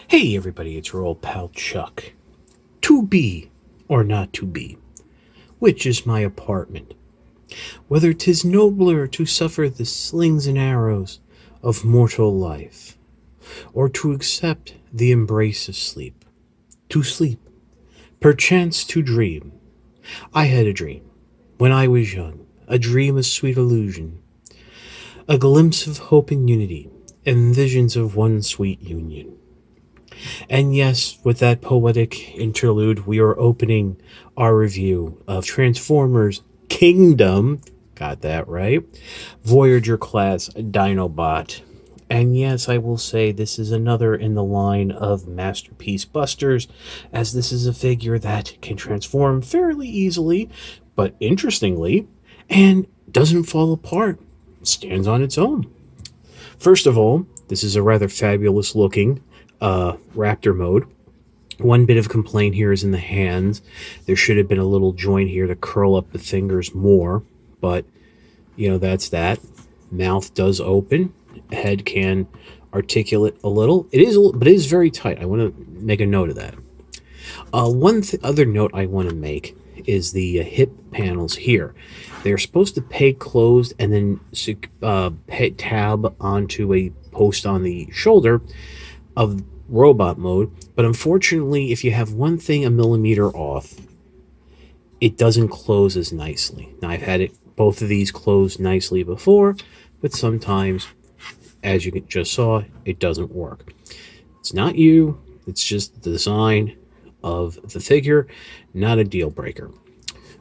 Hey everybody, it's your old pal Chuck. To be or not to be, which is my apartment? Whether 'tis nobler to suffer the slings and arrows of mortal life, or to accept the embrace of sleep. To sleep, perchance to dream. I had a dream when I was young, a dream of sweet illusion, a glimpse of hope and unity, and visions of one sweet union. And yes, with that poetic interlude, we are opening our review of Transformers Kingdom. Got that right. Voyager class Dinobot. And yes, I will say this is another in the line of Masterpiece Busters, as this is a figure that can transform fairly easily, but interestingly, and doesn't fall apart. Stands on its own. First of all, this is a rather fabulous looking Raptor mode. One bit of complaint here is in the hands. There should have been a little joint here to curl up the fingers more, but that's that. Mouth does open. Head can articulate a little. But it is very tight. I want to make a note of that. Other note I want to make is the hip panels here. They're supposed to peg closed and then tab onto a post on the shoulder of robot mode, but unfortunately, if you have one thing a millimeter off, it doesn't close as nicely. Now, I've had both of these close nicely before, but sometimes, as you just saw, it doesn't work. It's not you, it's just the design of the figure, not a deal breaker.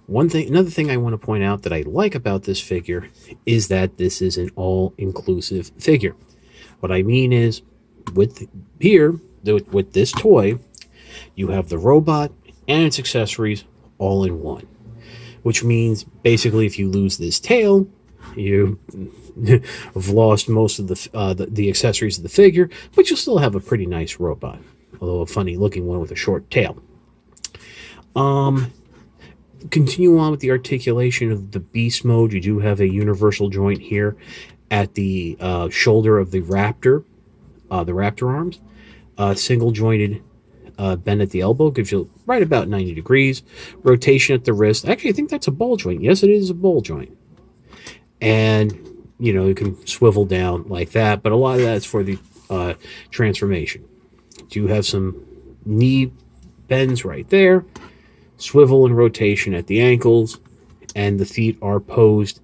Another thing I want to point out that I like about this figure is that this is an all-inclusive figure. What I mean is, with this toy, you have the robot and its accessories all in one. Which means, basically, if you lose this tail, you have lost most of the accessories of the figure, but you'll still have a pretty nice robot, although a funny-looking one with a short tail. Continue on with the articulation of the beast mode. You do have a universal joint here at the shoulder of the Raptor arms. Single jointed bend at the elbow gives you right about 90 degrees. Rotation at the wrist. Actually, I think that's a ball joint. Yes, it is a ball joint. And, you can swivel down like that, but a lot of that's for the transformation. You have some knee bends right there. Swivel and rotation at the ankles, and the feet are posed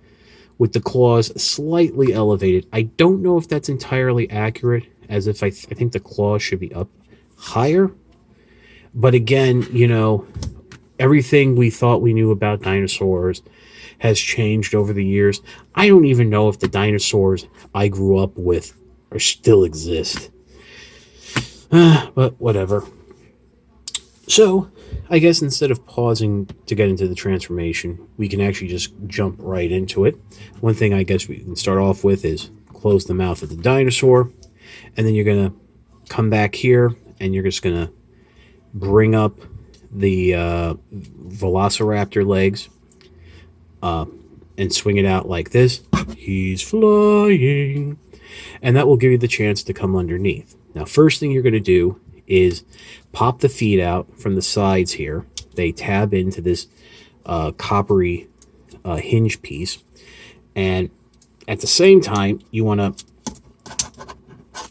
with the claws slightly elevated. I don't know if that's entirely accurate, as if I think the claws should be up higher. But again, everything we thought we knew about dinosaurs has changed over the years. I don't even know if the dinosaurs I grew up with still exist. But whatever. So, I guess instead of pausing to get into the transformation, we can actually just jump right into it. One thing I guess we can start off with is close the mouth of the dinosaur, and then you're going to come back here, and you're just going to bring up the Velociraptor legs and swing it out like this. He's flying. And that will give you the chance to come underneath. Now, first thing you're going to do is pop the feet out from the sides here. They tab into this coppery hinge piece. And at the same time, you want to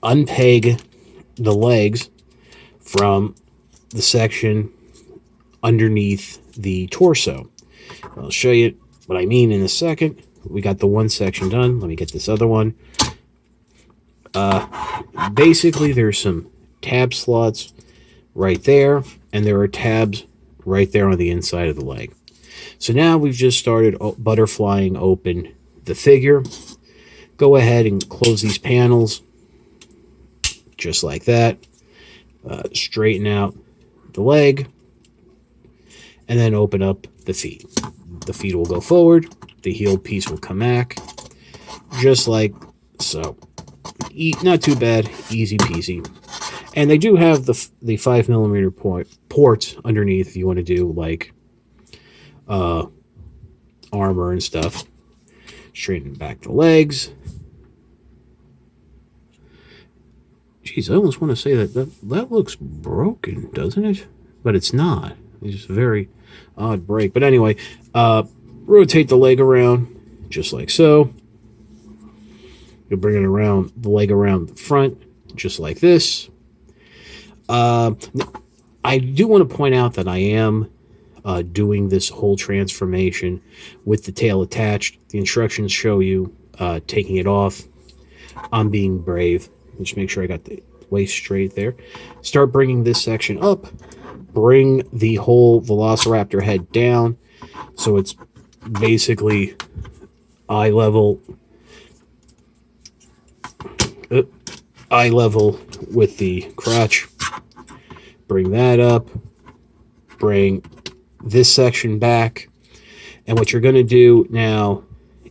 unpeg the legs from the section underneath the torso. I'll show you what I mean in a second. We got the one section done. Let me get this other one. Basically, there's some tab slots right there, and there are tabs right there on the inside of the leg. So now we've just started butterflying open the figure. Go ahead and close these panels just like that. Straighten out the leg, and then open up the feet. The feet will go forward, the heel piece will come back, just like so. Not too bad, easy peasy. And they do have the 5mm ports underneath if you want to do like armor and stuff. Straighten back the legs. Geez, I almost want to say that looks broken, doesn't it? But it's not. It's just a very odd break. But anyway, rotate the leg around, just like so. You'll bring it around, the leg around the front, just like this. I do want to point out that I am doing this whole transformation with the tail attached. The instructions show you taking it off. I'm being brave. Just make sure I got the waist straight there. Start bringing this section up. Bring the whole Velociraptor head down so it's basically eye level with the crotch. Bring that up. Bring this section back. And what you're going to do now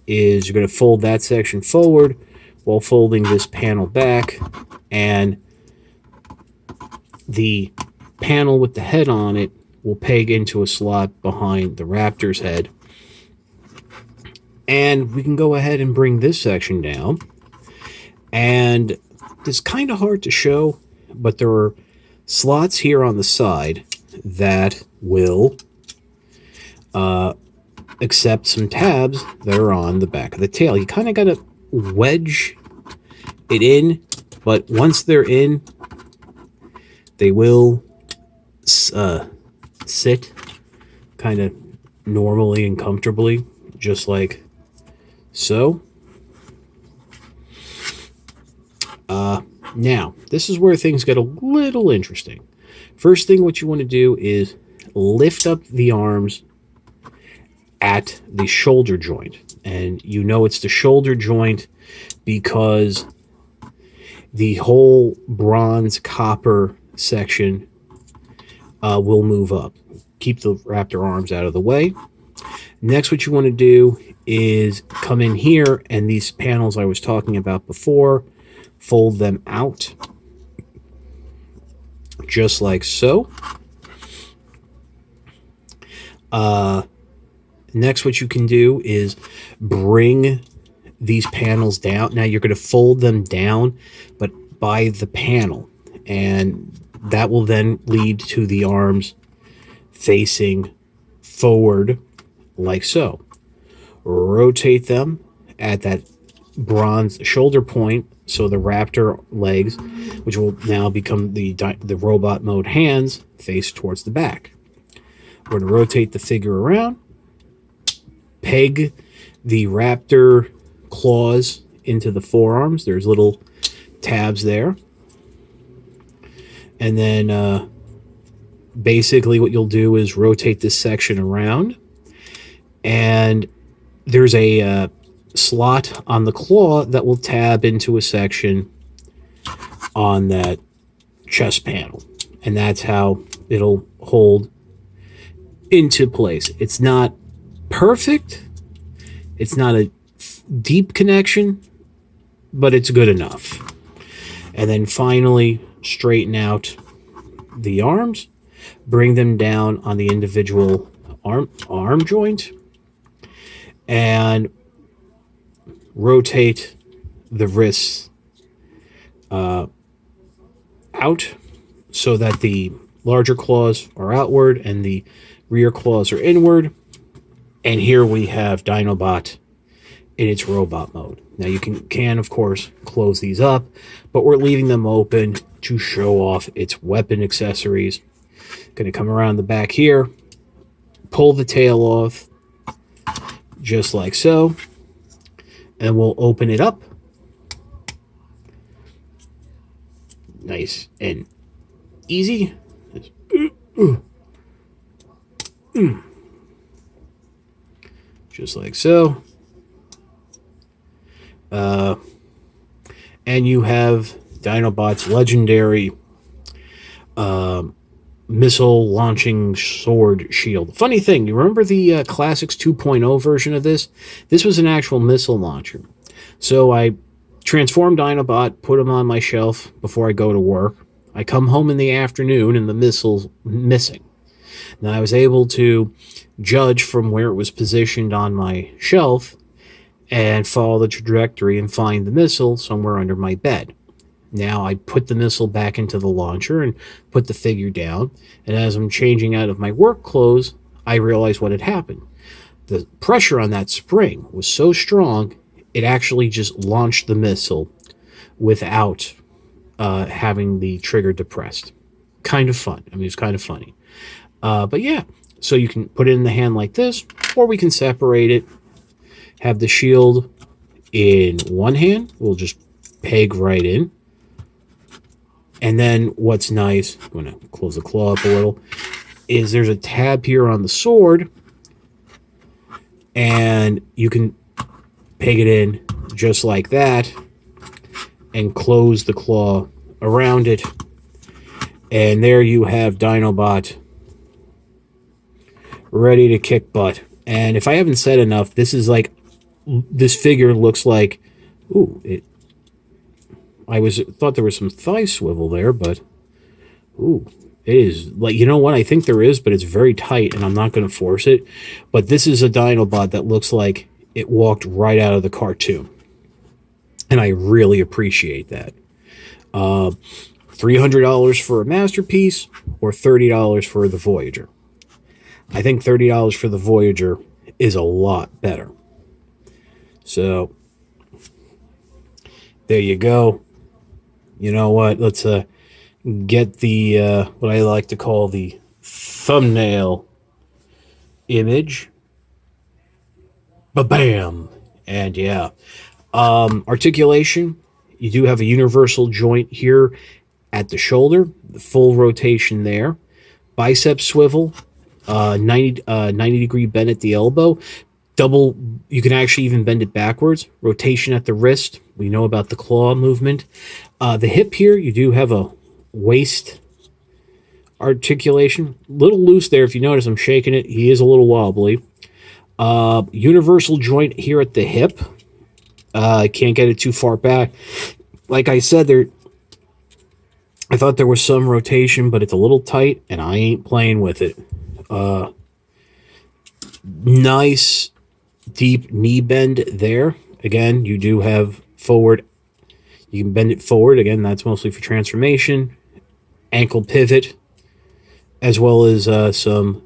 is you're going to fold that section forward while folding this panel back, and the panel with the head on it will peg into a slot behind the raptor's head. And we can go ahead and bring this section down. And it's kind of hard to show, but there are slots here on the side that will accept some tabs that are on the back of the tail. You kind of got to wedge it in, but once they're in, they will sit kind of normally and comfortably, just like so. Now, this is where things get a little interesting. First thing what you want to do is lift up the arms at the shoulder joint. And you know it's the shoulder joint because the whole bronze copper section will move up. Keep the raptor arms out of the way. Next, what you want to do is come in here, and these panels I was talking about before, fold them out just like so. Next, what you can do is bring these panels down. Now you're going to fold them down, but by the panel, and that will then lead to the arms facing forward like so. Rotate them at that bronze shoulder point, so the raptor legs, which will now become the robot mode hands, face towards the back. We're going to rotate the figure around, peg the raptor claws into the forearms. There's little tabs there. And then basically what you'll do is rotate this section around, and there's a slot on the claw that will tab into a section on that chest panel, and that's how it'll hold into place. It's not perfect, it's not a deep connection, but it's good enough. And then finally straighten out the arms, bring them down on the individual arm joint, and rotate the wrists out so that the larger claws are outward and the rear claws are inward. And here we have Dinobot in its robot mode. Now you can of course close these up, but we're leaving them open to show off its weapon accessories. Going to come around the back here, pull the tail off just like so, and we'll open it up. Nice and easy. Just like so. And you have Dinobot's legendary missile launching sword shield. Funny thing, you remember the Classics 2.0 version of this? This was an actual missile launcher. So I transformed Dinobot, put him on my shelf before I go to work. I come home in the afternoon and the missile's missing. Now I was able to judge from where it was positioned on my shelf and follow the trajectory and find the missile somewhere under my bed. Now I put the missile back into the launcher and put the figure down. And as I'm changing out of my work clothes, I realized what had happened. The pressure on that spring was so strong, it actually just launched the missile without having the trigger depressed. Kind of fun. I mean, it's kind of funny. But yeah, so you can put it in the hand like this, or we can separate it. Have the shield in one hand. We'll just peg right in. And then what's nice, I'm going to close the claw up a little, is there's a tab here on the sword, and you can peg it in just like that and close the claw around it. And there you have Dinobot ready to kick butt. And if I haven't said enough, this figure looks like, I thought there was some thigh swivel there, but it is like, you know what? I think there is, but it's very tight, and I'm not going to force it. But this is a Dinobot that looks like it walked right out of the cartoon, and I really appreciate that. $300 for a masterpiece, or $30 for the Voyager. I think $30 for the Voyager is a lot better. So there you go. You know what? Let's get the what I like to call the thumbnail image. Ba-bam! And yeah. Articulation. You do have a universal joint here at the shoulder. The full rotation there. Bicep swivel. 90 degree bend at the elbow. Double, you can actually even bend it backwards. Rotation at the wrist. We know about the claw movement. The hip here, you do have a waist articulation. A little loose there. If you notice, I'm shaking it. He is a little wobbly. Universal joint here at the hip. I can't get it too far back. Like I said, I thought there was some rotation, but it's a little tight, and I ain't playing with it. Nice deep knee bend there. Again, you do have forward. You can bend it forward. Again, that's mostly for transformation. Ankle pivot, as well as some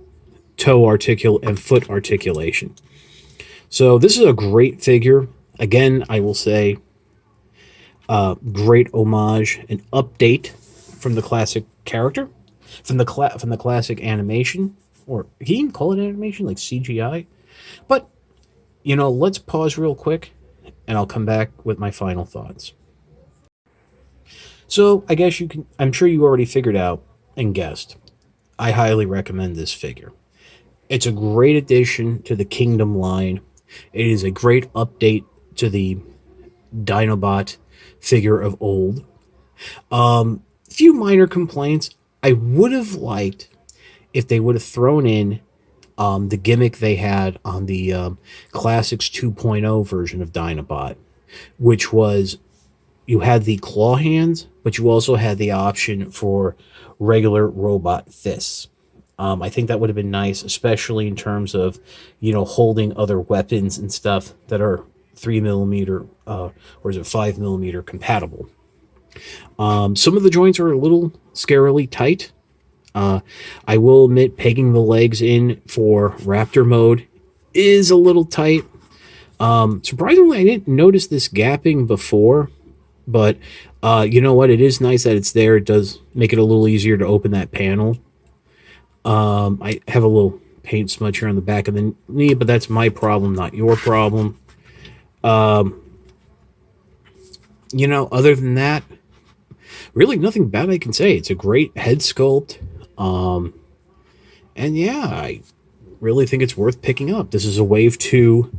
toe and foot articulation. So this is a great figure. Again, I will say, great homage, an update from the classic character, from the classic animation, or can you even call it animation, like CGI? But let's pause real quick, and I'll come back with my final thoughts. So I guess I'm sure you already figured out and guessed. I highly recommend this figure. It's a great addition to the Kingdom line. It is a great update to the Dinobot figure of old. Few minor complaints. I would have liked if they would have thrown in the gimmick they had on the Classics 2.0 version of Dinobot, which was you had the claw hands, but you also had the option for regular robot fists. I think that would have been nice, especially in terms of, holding other weapons and stuff that are 3mm, or is it 5mm compatible. Some of the joints are a little scarily tight. I will admit, pegging the legs in for Raptor mode is a little tight. Surprisingly, I didn't notice this gapping before, but you know what? It is nice that it's there. It does make it a little easier to open that panel. I have a little paint smudge here on the back of the knee, but that's my problem, not your problem. Other than that, really nothing bad I can say. It's a great head sculpt. And yeah, I really think it's worth picking up. This is a Wave 2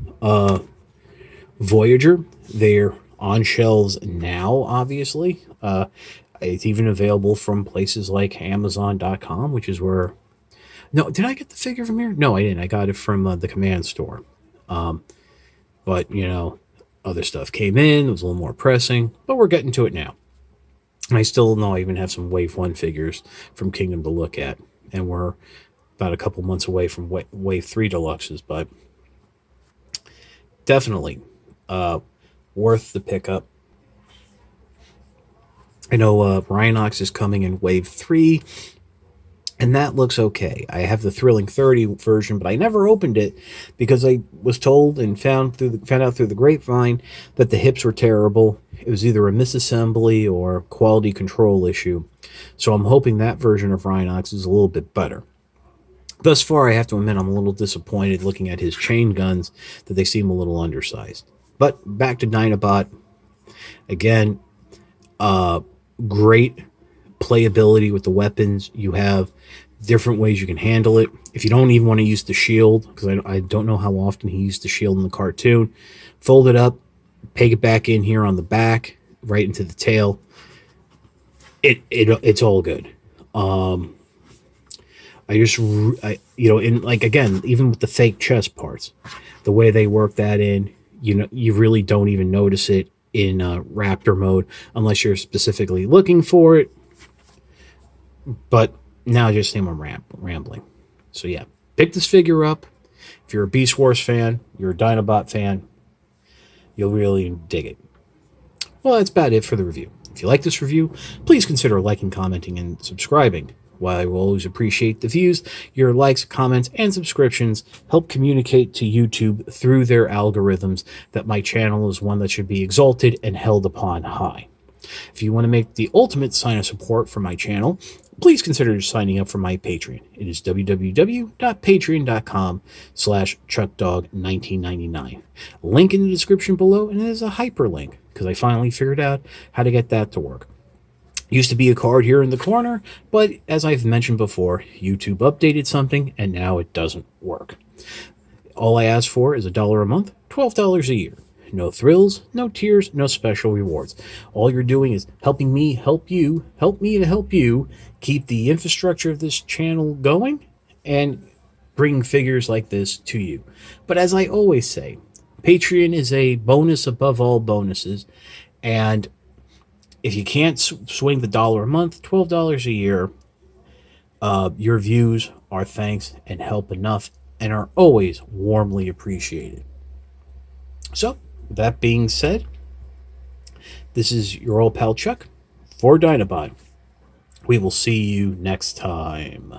Voyager. They're on shelves now, obviously. It's even available from places like Amazon.com, which is where... No, did I get the figure from here? No, I didn't. I got it from the Command Store. But, other stuff came in. It was a little more pressing, but we're getting to it now. And I still know I even have some Wave 1 figures from Kingdom to look at. And we're about a couple months away from Wave 3 Deluxes, but definitely worth the pickup. I know Rhinox is coming in Wave 3, and that looks okay. I have the Thrilling 30 version, but I never opened it because I was told and found out through the grapevine that the hips were terrible. It was either a misassembly or quality control issue. So I'm hoping that version of Rhinox is a little bit better. Thus far, I have to admit I'm a little disappointed looking at his chain guns, that they seem a little undersized. But back to Dinobot. Again, great playability with the weapons. You have different ways you can handle it. If you don't even want to use the shield, because I don't know how often he used the shield in the cartoon, fold it up, peg it back in here on the back, right into the tail. It's all good. Again, even with the fake chest parts, the way they work that in, you really don't even notice it in Raptor mode unless you're specifically looking for it. But now I just think I'm rambling. So yeah, pick this figure up. If you're a Beast Wars fan, you're a Dinobot fan, you'll really dig it. Well, that's about it for the review. If you like this review, please consider liking, commenting, and subscribing. While I will always appreciate the views, your likes, comments, and subscriptions help communicate to YouTube through their algorithms that my channel is one that should be exalted and held upon high. If you want to make the ultimate sign of support for my channel, please consider signing up for my Patreon. It is www.patreon.com/chuckdog1999. Link in the description below, and it is a hyperlink because I finally figured out how to get that to work. Used to be a card here in the corner, but as I've mentioned before, YouTube updated something and now it doesn't work. All I ask for is $1 a month, $12 a year. No thrills, no tears, no special rewards. All you're doing is helping me help you, help me to help you keep the infrastructure of this channel going and bring figures like this to you. But as I always say, Patreon is a bonus above all bonuses, and if you can't swing the $1 a month, $12 a year, your views are thanks and help enough and are always warmly appreciated. So, with that being said, this is your old pal Chuck for Dinobot. We will see you next time.